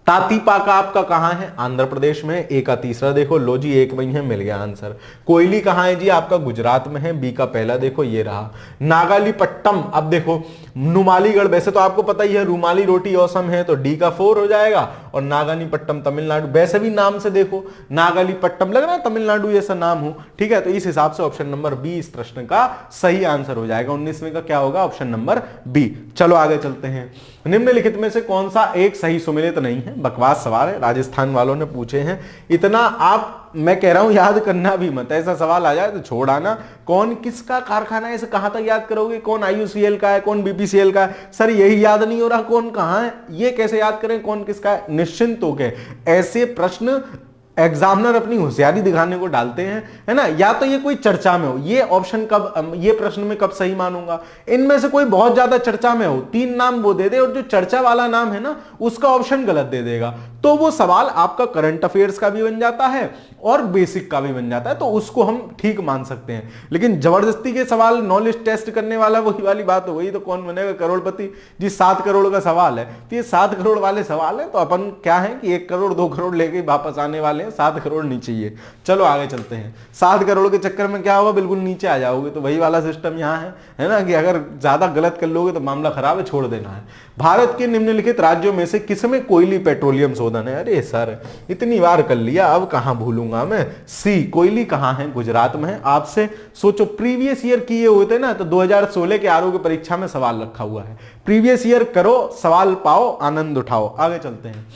ताती पाका आपका कहां है, आंध्र प्रदेश में, ए का तीसरा देखो। लो जी, 1 में है, मिल गया आंसर। कोयली कहां है जी, आपका गुजरात में है, बी का पहला देखो, ये रहा। नागालीपट्टम, अब देखो नुमालीगढ़, वैसे तो आपको पता ही है रूमाली रोटी औसम है, तो डी का 4 हो जाएगा। और नागालीपट्टम तमिलनाडु, वैसे भी नाम से देखो नागालीपट्टम लग रहा है तमिलनाडु जैसा नाम हो, ठीक है। तो इस हिसाब से ऑप्शन नंबर बी इस प्रश्न का सही आंसर हो जाएगा। 19वें का क्या होगा, ऑप्शन नंबर बी। चलो आगे चलते हैं। निम्नलिखित में से कौन सा एक सही सुमेलित नहीं है, बकवास सवाल है, राजस्थान वालों ने पूछे हैं। इतना आप, मैं कह रहा हूं याद करना भी मत, ऐसा सवाल आ जाए तो छोड़ आना। कौन किसका कारखाना है, इसे कहां तक याद करोगे, कौन IUCL का है, कौन BPCL का है, सर यही याद नहीं हो रहा कौन कहां है, ये कैसे याद करें कौन किसका है। निश्चिंत होकर ऐसे प्रश्न एग्जामिनर अपनी होशियारी दिखाने को डालते हैं, है ना, या तो ये कोई चर्चा में हो, ये ऑप्शन कब, ये प्रश्न में कब सही मानूंगा, इनमें से कोई बहुत ज्यादा चर्चा में हो, 3 नाम वो दे दे और जो चर्चा वाला नाम है ना उसका ऑप्शन गलत दे देगा, तो वो सवाल आपका करंट अफेयर्स का भी बन जाता है और बेसिक का भी बन जाता है, तो उसको हम ठीक मान सकते हैं। लेकिन जबरदस्ती के सवाल, नॉलेज टेस्ट करने वाला, वही वाली बात हो गई, तो कौन बनेगा करोड़पति जी। 7 करोड़ का सवाल है, तो ये 7 करोड़ वाले सवाल है, तो अपन क्या है कि 1 करोड़ 2 करोड़ लेके वापस आने वाले हैं, हैं, 7 करोड़ नहीं चाहिए। चलो आगे चलते हैं। 7 करोड़ के चक्कर में क्या होगा, बिल्कुल नीचे आ जाओगे। तो वही वाला सिस्टम यहाँ है ना, कि अगर ज्यादा गलत कर लोगे तो मामला खराब है, छोड़ देना है। भारत के निम्नलिखित राज्यों में से किसमें कोयली पेट्रोलियम शोधन है? अरे सर इतनी बार कर लिया, अब कहां भूलूंगा मैं। सी, कोयली कहां है? गुजरात में है। आपसे सोचो प्रीवियस ईयर किए हुए थे ना, तो 2016 के आरोग्य परीक्षा में सवाल रखा हुआ है। प्रीवियस ईयर करो, सवाल पाओ, आनंद उठाओ। आगे चलते हैं।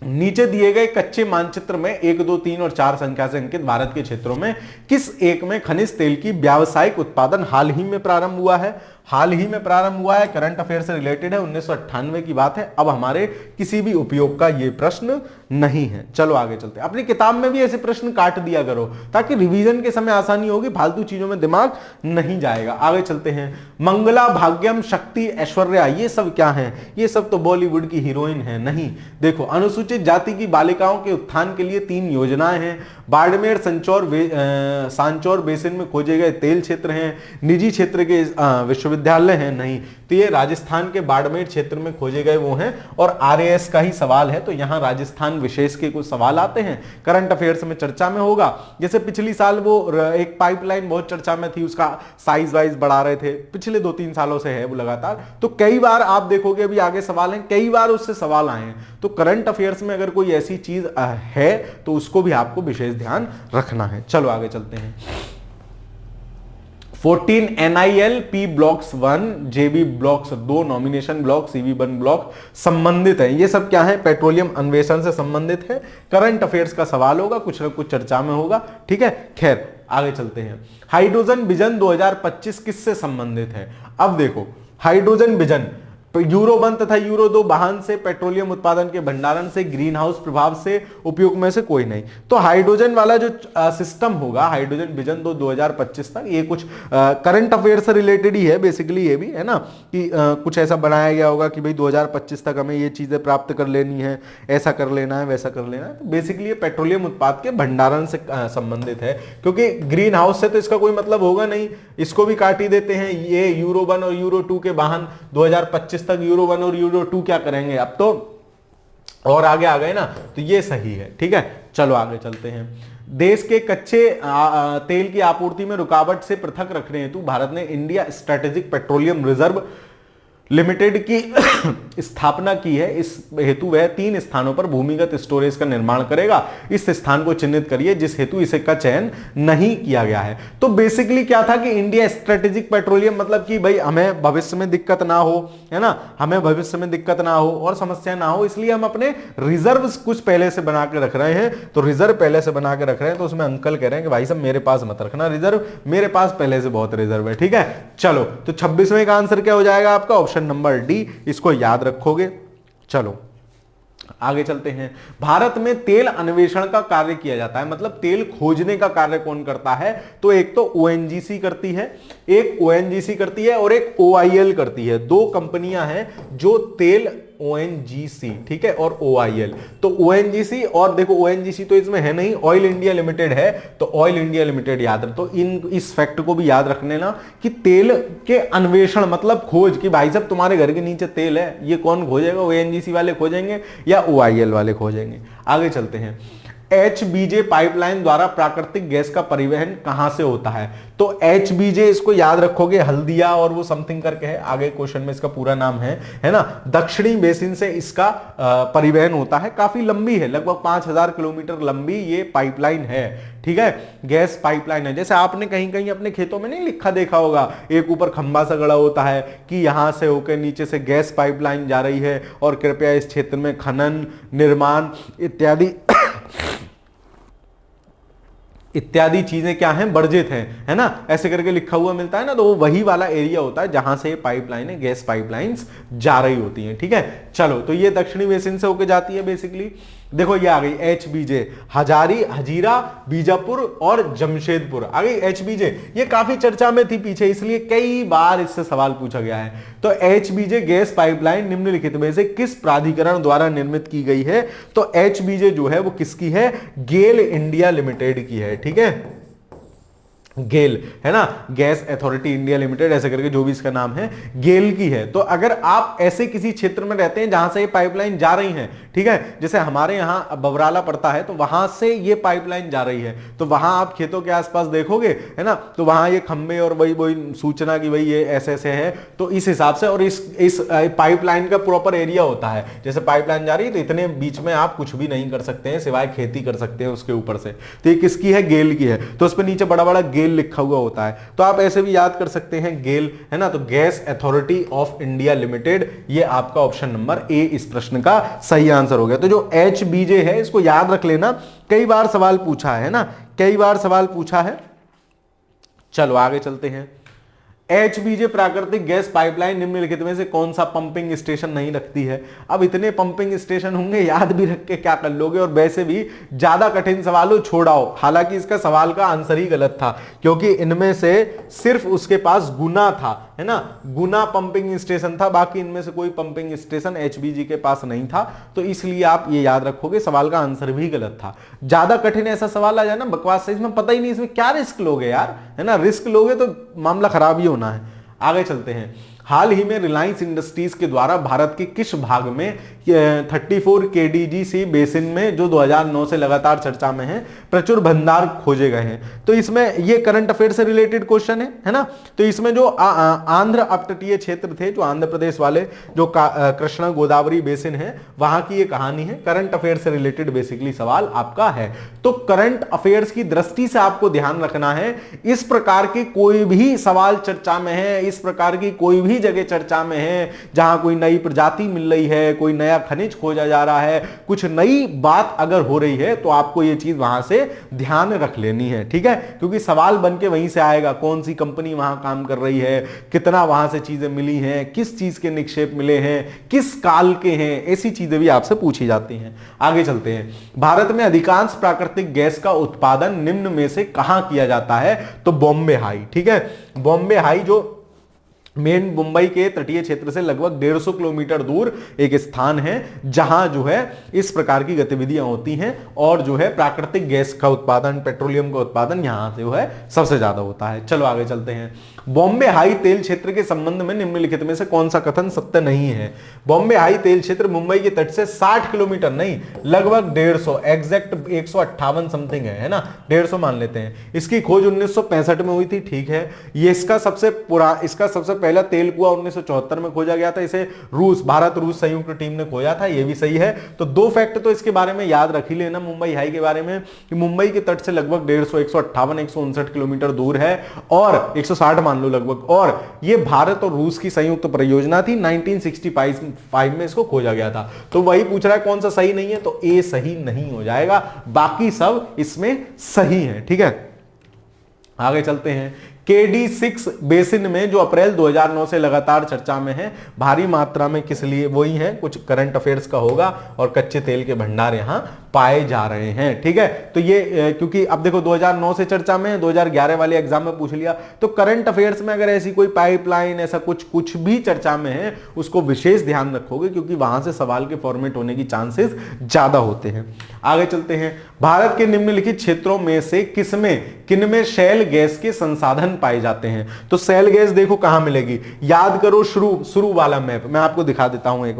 नीचे दिए गए कच्चे मानचित्र में 1, 2, 3 और 4 संख्या से अंकित भारत के क्षेत्रों में किस एक में खनिज तेल की व्यावसायिक उत्पादन हाल ही में प्रारंभ हुआ है? हाल ही में प्रारंभ हुआ है, करंट अफेयर से रिलेटेड है, 1998 की बात है। अब हमारे किसी भी उपयोग का यह प्रश्न नहीं है। चलो आगे चलते हैं। अपनी किताब में भी ऐसे प्रश्न काट दिया करो ताकि रिवीजन के समय आसानी होगी, फालतू चीजों में दिमाग नहीं जाएगा। आगे चलते हैं। मंगला, भाग्यम, शक्ति, ऐश्वर्या, ये सब क्या है? ये सब तो बॉलीवुड की हीरोइन है। नहीं, देखो अनुसूचित जाति की बालिकाओं के उत्थान के लिए 3 योजनाएं हैं। बाड़मेर सांचौर बेसिन में खोजे गए तेल क्षेत्र हैं। निजी क्षेत्र के विश्वविद्यालय हैं। नहीं, तो ये राजस्थान के बाड़मेर क्षेत्र में खोजे गए वो हैं। और आरएएस का ही सवाल है, तो यहां राजस्थान विशेष के कुछ सवाल आते हैं, करंट अफेयर्स में चर्चा में होगा। जैसे पिछली साल वो एक पाइपलाइन बहुत चर्चा में थी, उसका साइज वाइज बढ़ा रहे थे, पिछले 2-3 सालों से है वो लगातार। तो कई बार आप देखोगे अभी आगे सवाल हैं, कई बार उससे सवाल आए हैं। तो करंट अफेयर्स में अगर कोई ऐसी चीज है तो उसको भी आपको विशेष ध्यान रखना है। चलो आगे चलते हैं। 14 NIL P blocks 1, JB blocks 2, nomination block, CV1 block संबंधित है। ये सब क्या है? पेट्रोलियम अन्वेषण से संबंधित है। करंट अफेयर्स का सवाल होगा, कुछ ना कुछ चर्चा में होगा। ठीक है, खैर आगे चलते हैं। हाइड्रोजन विजन 2025 किससे संबंधित है? अब देखो, हाइड्रोजन विजन यूरो 1 तथा यूरो 2 वाहन से, पेट्रोलियम उत्पादन के भंडारण से, ग्रीन हाउस प्रभाव से, उपयोग में से कोई नहीं। तो हाइड्रोजन वाला जो सिस्टम होगा, हाइड्रोजन विजन 2025 तक, ये कुछ करंट अफेयर से रिलेटेड ही है बेसिकली। ये भी है ना कि कुछ ऐसा बनाया गया होगा कि भाई 2025 तक हमें ये चीजें प्राप्त कर लेनी है, ऐसा कर लेना है, वैसा कर लेना है। तो बेसिकली ये पेट्रोलियम उत्पाद के भंडारण से संबंधित है, क्योंकि ग्रीन हाउस से तो इसका कोई मतलब होगा नहीं, इसको भी काट ही देते हैं। ये यूरो 1 और यूरो 2 के वाहन 2025 तक यूरो 1 और यूरो 2 क्या करेंगे, अब तो और आगे आ गए ना, तो ये सही है। ठीक है, चलो आगे चलते हैं। देश के कच्चे तेल की आपूर्ति में रुकावट से पृथक रखने हेतु भारत ने India strategic petroleum reserve limited की स्थापना की है। इस हेतु वह 3 स्थानों पर भूमिगत स्टोरेज का निर्माण करेगा। इस स्थान को चिन्हित करिए जिस हेतु इसे का चयन नहीं किया गया है। तो बेसिकली क्या था कि इंडिया स्ट्रेटेजिक पेट्रोलियम, मतलब कि भाई हमें भविष्य में दिक्कत ना हो, है ना, हमें भविष्य में दिक्कत ना हो और समस्या ना हो, इसलिए हम अपने रिजर्व कुछ पहले से बना के रख रहे हैं। तो रिजर्व पहले से बना के रख रहे हैं, तो उसमें अंकल कह रहे हैं कि भाई साहब मेरे पास मत रखना रिजर्व, मेरे पास पहले से बहुत रिजर्व है। ठीक है, चलो तो 26वें का आंसर क्या हो जाएगा आपका? ऑप्शन नंबर डी, इसको याद रखोगे। चलो आगे चलते हैं। भारत में तेल अन्वेषण का कार्य किया जाता है, मतलब तेल खोजने का कार्य कौन करता है? तो एक तो ONGC करती है, एक ONGC करती है और एक OIL करती है। 2 कंपनियां हैं जो तेल, ONGC, ठीक है, और OIL। तो ONGC और देखो ONGC तो इसमें है नहीं, ऑयल इंडिया लिमिटेड है, तो ऑयल इंडिया लिमिटेड याद रख। तो इस फैक्ट को भी याद रख लेना कि तेल के अन्वेषण मतलब खोज, कि भाई साहब तुम्हारे घर के नीचे तेल है, ये कौन खोजेगा? ONGC वाले खोजेंगे या OIL वाले खोजेंगे। आगे चलते हैं। HBJ पाइपलाइन द्वारा प्राकृतिक गैस का परिवहन कहां से होता है? तो HBJ इसको याद रखोगे, हल्दिया और वो समथिंग करके है, आगे क्वेश्चन में इसका पूरा नाम है ना। दक्षिणी बेसिन से इसका परिवहन होता है, काफी लंबी है, लगभग 5000 किलोमीटर लंबी ये पाइपलाइन है। ठीक है, गैस पाइपलाइन है। जैसे आपने कहीं कहीं अपने खेतों में नहीं लिखा देखा होगा, एक ऊपर खंबा सा गड़ा होता है कि यहां से होकर नीचे से गैस पाइपलाइन जा रही है और कृपया इस क्षेत्र में खनन, निर्माण इत्यादि चीजें क्या हैं? वर्जित हैं, है ना, ऐसे करके लिखा हुआ मिलता है ना। तो वो वही वाला एरिया होता है जहां से पाइपलाइन, गैस पाइपलाइंस जा रही होती हैं। ठीक है, चलो तो ये दक्षिणी बेसिन से होकर जाती है बेसिकली। देखो ये आ गई HBJ, हजारी, हजीरा, बीजापुर और जमशेदपुर। आ गई HBJ, ये काफी चर्चा में थी पीछे, इसलिए कई बार इससे सवाल पूछा गया है। तो HBJ गैस पाइपलाइन निम्नलिखित में से किस प्राधिकरण द्वारा निर्मित की गई है? तो HBJ जो है वो किसकी है? गेल इंडिया लिमिटेड की है। ठीक है, गेल, है ना, गैस अथॉरिटी इंडिया लिमिटेड, ऐसे करके जो भी इसका नाम है, गेल की है। तो अगर आप ऐसे किसी क्षेत्र में रहते हैं जहां से ये पाइपलाइन जा रही हैं, ठीक है। जैसे हमारे यहाँ बबराला पड़ता है तो वहां से ये पाइपलाइन जा रही है, तो वहां आप खेतों के आसपास देखोगे, है ना, तो वहां ये खंबे और वही वही सूचना की भाई ये ऐसे ऐसे है, तो इस हिसाब से, और इस पाइपलाइन का प्रॉपर एरिया होता है। जैसे पाइपलाइन जा रही है तो इतने बीच में आप कुछ भी नहीं कर सकते हैं सिवाय खेती कर सकते हैं उसके ऊपर से। तो ये किसकी है? गेल की है, तो उस पर नीचे बड़ा बड़ा गेल लिखा हुआ होता है, तो आप ऐसे भी याद कर सकते हैं गेल, है ना। तो gas authority of India limited, ये आपका ऑप्शन नंबर ए इस प्रश्न का सही आंसर हो गया। तो जो HBJ है इसको याद रख लेना, कई बार सवाल पूछा है ना, कई बार सवाल पूछा है। चलो आगे चलते हैं। HBJ प्राकृतिक गैस पाइपलाइन निम्नलिखित में से कौन सा पंपिंग स्टेशन नहीं रखती है? अब इतने पंपिंग स्टेशन होंगे, याद भी रख के क्या कर लोगे, और वैसे भी ज्यादा कठिन सवालों छोड़ाओ। हालांकि इसका सवाल का आंसर ही गलत था, क्योंकि इनमें से सिर्फ उसके पास गुना था, है ना, गुना पंपिंग स्टेशन था, बाकी इनमें से कोई पंपिंग स्टेशन HBJ के पास नहीं था। तो इसलिए आप ये याद रखोगे, सवाल का आंसर भी गलत था। ज्यादा कठिन ऐसा सवाल आ जाए ना बकवास से, इसमें पता ही नहीं इसमें क्या रिस्क लोगे यार, है ना, रिस्क लोगे तो मामला खराब ही होना है। आगे चलते हैं। हाल ही में रिलायंस इंडस्ट्रीज के द्वारा भारत के किस भाग में 34 KDGC बेसिन में, जो 2009 से लगातार चर्चा में है, प्रचुर भंडार खोजे गए हैं? तो इसमें ये करंट अफेयर से रिलेटेड क्वेश्चन है ना। तो इसमें जो आंध्र अपतटीय क्षेत्र थे, जो आंध्र प्रदेश वाले जो कृष्णा गोदावरी बेसिन है, वहां की ये कहानी है। करंट अफेयर से रिलेटेड बेसिकली सवाल आपका है। तो करंट अफेयर्स की दृष्टि से आपको ध्यान रखना है, इस प्रकार के कोई भी सवाल चर्चा में है, इस प्रकार की कोई भी जगह चर्चा में है जहां कोई नई प्रजाति मिल रही है, कोई नया खनिज खोजा जा रहा है, कुछ नई बात अगर हो रही है, तो आपको यह चीज वहां से ध्यान रख लेनी है, ठीक है। क्योंकि सवाल बन के वहीं से आएगा, कौन सी कंपनी वहां काम कर रही है, कितना वहां से चीजें मिली हैं, किस चीज के निक्षेप मिले हैं, किस काल के हैं, ऐसी चीजें भी आपसे पूछी जाती हैं। आगे चलते हैं। भारत में अधिकांश प्राकृतिक गैस का उत्पादन निम्न में से कहां किया जाता है? तो बॉम्बे हाई, ठीक है। बॉम्बे हाई जो मेन मुंबई के तटीय क्षेत्र से लगभग 150 किलोमीटर दूर एक स्थान है, जहां जो है इस प्रकार की गतिविधियां होती हैं, और जो है प्राकृतिक गैस का उत्पादन, पेट्रोलियम का उत्पादन यहां से जो है सबसे ज्यादा होता है। चलो आगे चलते हैं। बॉम्बे हाई तेल क्षेत्र के संबंध में निम्नलिखित में से कौन सा कथन सत्य नहीं है? बॉम्बे हाई तेल क्षेत्र मुंबई के तट से 60 किलोमीटर नहीं, लगभग 150, एग्जैक्ट 158 समथिंग है ना, 150 मान लेते हैं। इसकी खोज 1965 में हुई थी, ठीक है। ये इसका सबसे पहला तेल कुआं 1974 में खोजा गया था। इसे भारत रूस संयुक्त टीम ने खोजा था, ये भी सही है। तो दो फैक्ट तो इसके बारे में याद रख ही लेना मुंबई हाई के बारे में, कि मुंबई के तट से लगभग 150, 158, 159 किलोमीटर दूर है, और 160 मान लो लगभग, और ये भारत और रूस की संयुक्त परियोजना थी। 1965 में इसको खोजा गया था। तो वही पूछ रहा है कौन सा सही नहीं है, तो ए सही नहीं हो जाएगा, बाकी सब इसमें सही है, ठीक है। आगे चलते हैं। KD6 बेसिन में जो अप्रैल 2009 से लगातार चर्चा में है, भारी मात्रा में किस लिए, वही है, कुछ करंट अफेयर्स का होगा, और कच्चे तेल के भंडार यहां पाए जा रहे हैं, ठीक है। तो ये क्योंकि अब देखो 2009 से चर्चा में है, 2011 वाले एग्जाम में पूछ लिया, तो करंट अफेयर्स में अगर ऐसी कोई पाइपलाइन, ऐसा कुछ भी चर्चा में है, उसको विशेष ध्यान रखोगे, क्योंकि वहां से सवाल के फॉर्मेट होने की चांसेस ज्यादा होते हैं। आगे चलते हैं। भारत के निम्नलिखित क्षेत्रों में से किनमें शैल गैस के संसाधन पाए जाते हैं? तो शैल गैस देखो कहां मिलेगी, याद करो, शुरू वाला मैप मैं आपको दिखा देता हूं एक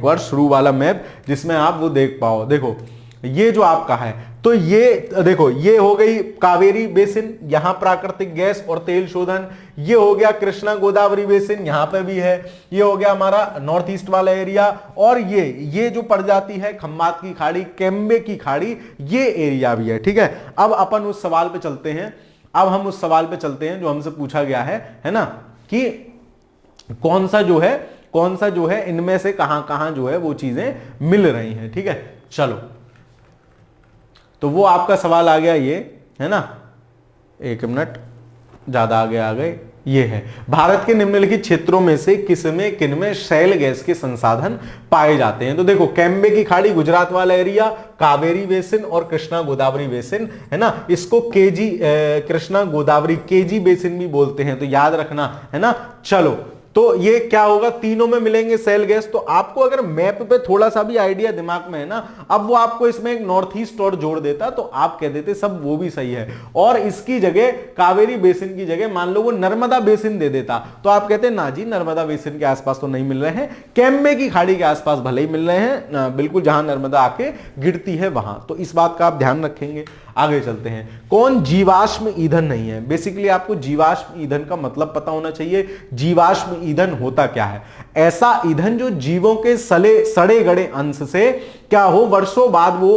बार, शुरू वाला मैप, जिसमें आप वो देख पाओ। देखो ये जो आपका है, तो ये देखो, ये हो गई कावेरी बेसिन, यहां प्राकृतिक गैस और तेल शोधन। ये हो गया कृष्णा गोदावरी बेसिन, यहां पे भी है। ये हो गया हमारा नॉर्थ ईस्ट वाला एरिया, और ये जो पड़ जाती है खम्बात की खाड़ी, केम्बे की खाड़ी, ये एरिया भी है, ठीक है। अब अपन उस सवाल पे चलते हैं, जो हमसे पूछा गया है ना, कि कौन सा जो है इनमें से कहां जो है वो चीजें मिल रही हैं, ठीक है। चलो, तो वो आपका सवाल आ गया, ये है ना, एक मिनट, ज्यादा आगे आ गए। ये है, भारत के निम्नलिखित क्षेत्रों में से किनमें शैल गैस के संसाधन पाए जाते हैं? तो देखो, केम्बे की खाड़ी गुजरात वाला एरिया, कावेरी बेसिन और कृष्णा गोदावरी बेसिन, है ना। इसको कृष्णा गोदावरी केजी बेसिन भी बोलते हैं, तो याद रखना, है ना। चलो, तो ये क्या होगा, तीनों में मिलेंगे सेल गैस। तो आपको अगर मैप पे थोड़ा सा भी आइडिया दिमाग में है ना, अब वो आपको इसमें एक नॉर्थ ईस्ट और जोड़ देता तो आप कह देते सब वो भी सही है, और इसकी जगह कावेरी बेसिन की जगह मान लो वो नर्मदा बेसिन दे देता, तो आप कहते ना जी नर्मदा बेसिन के आसपास तो नहीं मिल रहे हैं, कैम्बे की खाड़ी के आसपास भले ही मिल रहे हैं, बिल्कुल जहां नर्मदा आके गिरती है वहां। तो इस बात का आप ध्यान रखेंगे। आगे चलते हैं, कौन जीवाश्म ईंधन नहीं है। बेसिकली आपको जीवाश्म ईंधन का मतलब पता होना चाहिए। जीवाश्म ईंधन होता क्या है, ऐसा ईंधन जो जीवों के सड़े गड़े अंश से क्या हो वर्षों बाद वो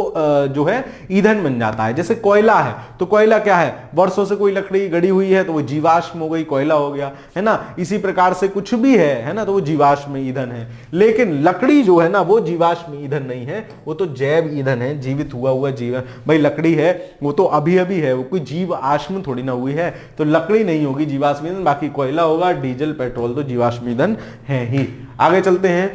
जो है ईंधन बन जाता है। जैसे कोयला है, तो कोयला क्या है, वर्षों से कोई लकड़ी गड़ी हुई है तो वो जीवाश्म हो गई, कोयला हो गया, है ना। इसी प्रकार से कुछ भी है ना, तो वो जीवाश्म ईंधन है। लेकिन लकड़ी जो है ना वो जीवाश्म ईंधन नहीं है, वो तो जैव ईंधन है, जीवित हुआ जीवन। भाई लकड़ी है वो तो अभी अभी है, वो कोई जीवाश्म थोड़ी ना हुई है, तो लकड़ी नहीं होगी जीवाश्म ईंधन, बाकी कोयला होगा, डीजल पेट्रोल तो जीवाश्म ईंधन है ही। आगे चलते हैं,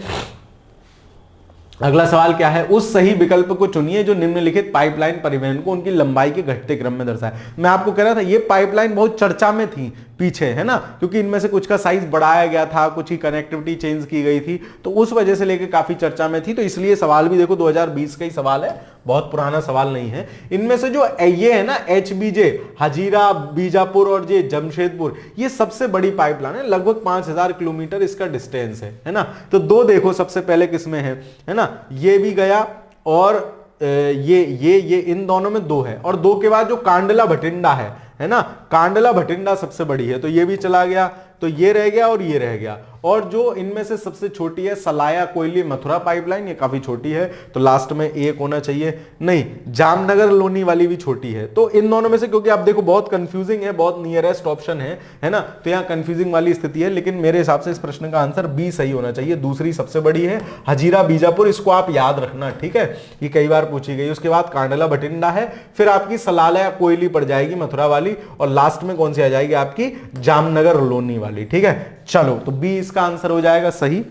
अगला सवाल क्या है, उस सही विकल्प को चुनिए जो निम्नलिखित पाइपलाइन परिवहन को उनकी लंबाई के घटते क्रम में दर्शाए। मैं आपको कह रहा था ये पाइपलाइन बहुत चर्चा में थी पीछे, है ना, क्योंकि इनमें से कुछ का साइज बढ़ाया गया था, कुछ ही कनेक्टिविटी चेंज की गई थी, तो उस वजह से लेके काफी चर्चा में थी। तो इसलिए सवाल भी देखो 2020 का ही सवाल है, बहुत पुराना सवाल नहीं है। इनमें से जो ये है ना HBJ, हजीरा, बीजापुर और ये जमशेदपुर, ये सबसे बड़ी पाइपलाइन है, लगभग 5000 किलोमीटर इसका डिस्टेंस है ना। तो दो देखो सबसे पहले किसमें है ना, ये भी गया और ये इन दोनों में दो है, और दो के बाद जो कांडला भटिंडा है ना, कांडला भटिंडा सबसे बड़ी है, तो ये भी चला गया, तो ये रह गया और ये रह गया। और जो इनमें से सबसे छोटी है सलाया कोयली मथुरा पाइपलाइन, ये काफी छोटी है, तो लास्ट में एक होना चाहिए। नहीं, जामनगर लोनी वाली भी छोटी है। तो इन दोनों में से, क्योंकि आप देखो बहुत कंफ्यूजिंग है, बहुत नियरेस्ट ऑप्शन है ना, तो यहाँ कंफ्यूजिंग वाली स्थिति है, लेकिन मेरे हिसाब से इस प्रश्न का आंसर बी सही होना चाहिए। दूसरी सबसे बड़ी है हजीरा बीजापुर, इसको आप याद रखना, ठीक है, ये कई बार पूछी गई। उसके बाद कांडला भटिंडा है, फिर आपकी सलाया कोयली पड़ जाएगी मथुरा वाली, और लास्ट में कौन सी आ जाएगी आपकी, जामनगर लोनी वाली, ठीक है। चलो, तो बी इसका आंसर हो जाएगा सही।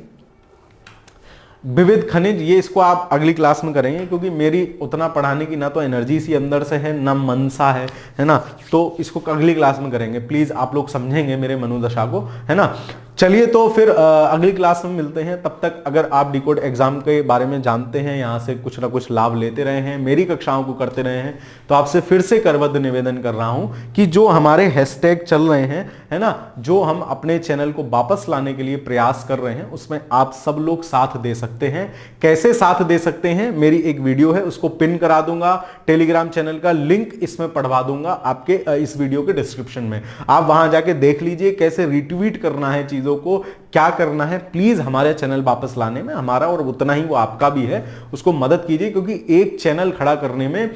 विविध खनिज, ये इसको आप अगली क्लास में करेंगे, क्योंकि मेरी उतना पढ़ाने की ना तो एनर्जी सी अंदर से है ना मनसा है ना, तो इसको अगली क्लास में करेंगे। प्लीज आप लोग समझेंगे मेरे मनोदशा को, है ना। चलिए, तो फिर अगली क्लास में मिलते हैं। तब तक अगर आप डीकोड एग्जाम के बारे में जानते हैं, यहाँ से कुछ ना कुछ लाभ लेते रहे हैं, मेरी कक्षाओं को करते रहे हैं, तो आपसे फिर से करबद्ध निवेदन कर रहा हूं कि जो हमारे हैशटैग चल रहे हैं, है ना, जो हम अपने चैनल को वापस लाने के लिए प्रयास कर रहे हैं, उसमें आप सब लोग साथ दे सकते हैं। कैसे साथ दे सकते हैं, मेरी एक वीडियो है, उसको पिन करा दूंगा, टेलीग्राम चैनल का लिंक इसमें पढ़वा दूंगा आपके इस वीडियो के डिस्क्रिप्शन में। आप वहां जाके देख लीजिए कैसे रिट्वीट करना है चीजों को, क्या करना है। प्लीज हमारे चैनल वापस लाने में हमारा और उतना ही वो आपका भी है, उसको मदद कीजिए, क्योंकि एक चैनल खड़ा करने में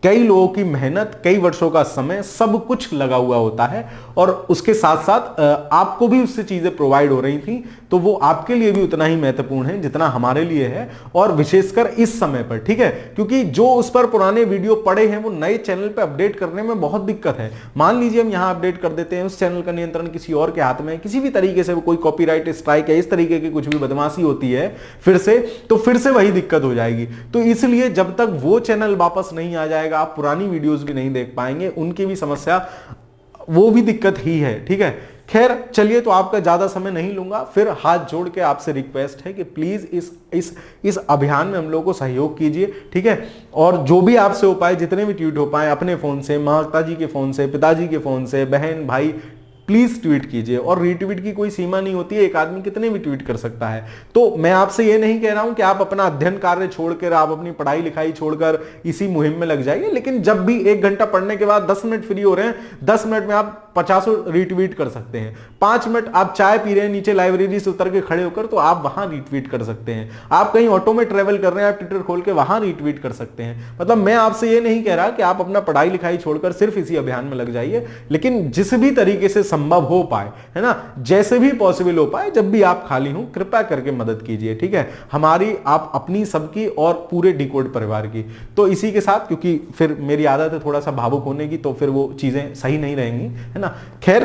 कई लोगों की मेहनत, कई वर्षों का समय, सब कुछ लगा हुआ होता है, और उसके साथ साथ आपको भी उससे चीजें प्रोवाइड हो रही थी, तो वो आपके लिए भी उतना ही महत्वपूर्ण है जितना हमारे लिए है, और विशेषकर इस समय पर, ठीक है, क्योंकि जो उस पर पुराने वीडियो पड़े हैं वो नए चैनल पर अपडेट करने में बहुत दिक्कत है। मान लीजिए हम यहां अपडेट कर देते हैं, उस चैनल का नियंत्रण किसी और के हाथ में है, किसी भी तरीके से कोई कॉपीराइट स्ट्राइक है, इस तरीके की कुछ भी बदमाशी होती है फिर से वही दिक्कत हो जाएगी। तो इसलिए जब तक वो चैनल वापस नहीं आ जाएगा, आप पुरानी वीडियोस भी नहीं देख पाएंगे, उनकी भी समस्या, वो भी दिक्कत ही है, ठीक है। खैर चलिए, तो आपका ज्यादा समय नहीं लूंगा, फिर हाथ जोड़ के आपसे रिक्वेस्ट है कि प्लीज इस अभियान में हम लोगों को सहयोग कीजिए, ठीक है। और जो भी आपसे हो पाए, जितने भी ट्वीट हो पाए, अपने फोन से, माता जी के फोन से, पिताजी के फोन से, बहन भाई, प्लीज ट्वीट कीजिए। और रीट्वीट की कोई सीमा नहीं होती है, एक आदमी कितने भी ट्वीट कर सकता है। तो मैं आपसे ये नहीं कह रहा हूं कि आप अपना अध्ययन कार्य छोड़कर, आप अपनी पढ़ाई लिखाई छोड़कर इसी मुहिम में लग जाइए, लेकिन जब भी 1 घंटा पढ़ने के बाद 10 मिनट फ्री हो रहे हैं, 10 मिनट में आप 50 रीट्वीट कर सकते हैं। 5 मिनट आप चाय पी रहे हैं नीचे लाइब्रेरी से उतर के खड़े होकर, तो आप वहां रीट्वीट कर सकते हैं। आप कहीं ऑटो में ट्रेवल कर रहे हैं, आप ट्विटर खोल के वहां रीट्वीट कर सकते हैं। मतलब मैं आपसे ये नहीं कह रहा कि आप अपना पढ़ाई लिखाई छोड़कर सिर्फ इसी अभियान में लग जाइए, लेकिन जिस भी तरीके से संभव हो पाए, है ना, जैसे भी पॉसिबल हो पाए, जब भी आप खाली हो, कृपया करके मदद कीजिए, ठीक है, हमारी, आप अपनी, सबकी और पूरे डीकोड परिवार की। तो इसी के साथ, क्योंकि फिर मेरी आदत है थोड़ा सा भावुक होने की, तो फिर वो चीजें सही नहीं रहेंगी, है ना। खैर,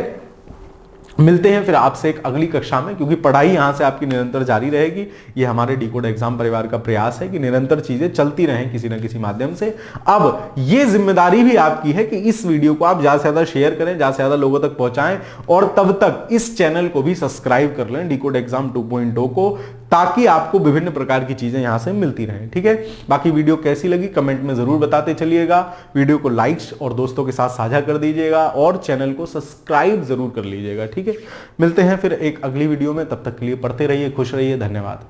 मिलते हैं फिर आपसे एक अगली कक्षा में, क्योंकि पढ़ाई यहां से आपकी निरंतर जारी रहेगी। ये हमारे डिकोड एग्जाम परिवार का प्रयास है कि निरंतर चीजें चलती रहें किसी ना किसी माध्यम से। अब ये जिम्मेदारी भी आपकी है कि इस वीडियो को आप ज्यादा से ज्यादा शेयर करें, ज्यादा से ज्यादा लोगों तक पहुंचाएं, और तब तक इस चैनल को भी सब्सक्राइब कर लें, डिकोड एग्जाम 2.0 को, ताकि आपको विभिन्न प्रकार की चीजें यहां से मिलती रहें। ठीक है, बाकी वीडियो कैसी लगी कमेंट में जरूर बताते चलिएगा। वीडियो को लाइक और दोस्तों के साथ साझा कर दीजिएगा, और चैनल को सब्सक्राइब जरूर कर लीजिएगा। ठीक है, मिलते हैं फिर एक अगली वीडियो में, तब तक के लिए पढ़ते रहिए, खुश रहिए, धन्यवाद।